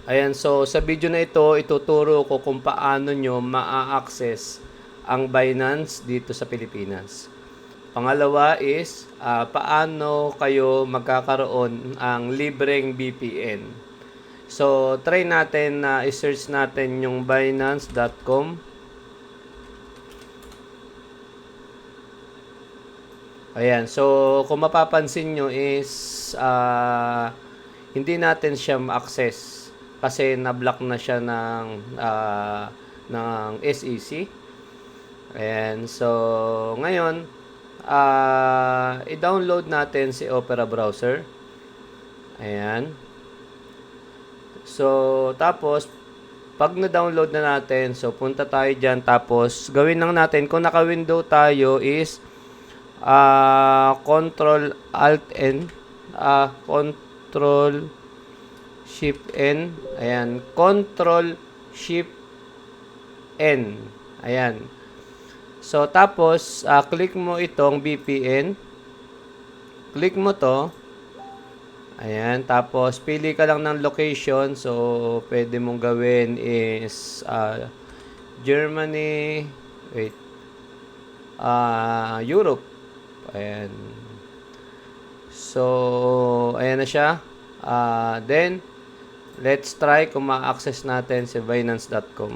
Ayan, so sa video na ito, ituturo ko kung paano nyo ma-access ang Binance dito sa Pilipinas. Pangalawa is, paano kayo magkakaroon ang libreng VPN. So, try natin na i-search natin yung Binance.com. Ayan, so kung mapapansin nyo is, hindi natin siya ma-access kasi na-block na siya ng SEC. Ayan, so ngayon, i-download natin si Opera browser. Ayan. So, tapos, pag na-download na natin, so punta tayo dyan. Tapos, gawin lang natin, kung naka-window tayo is, Control Alt N, Control Shift N, ayan, Control Shift N, ayan. So, tapos, click mo itong VPN, click mo to, ayan, tapos, pili ka lang ng location, so, pwede mong gawin is, Germany, wait, Europe, ayan. So, ayan na siya. Then, let's try kung ma-access natin si Binance.com.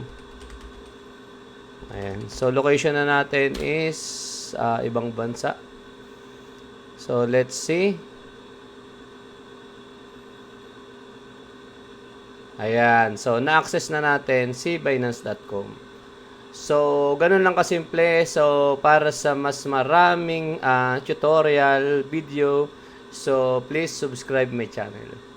Ayan. So, location na natin is ibang bansa. So, let's see. Ayan. So, na-access na natin si Binance.com. So, ganun lang kasimple. So, para sa mas maraming tutorial, video, so please subscribe my channel.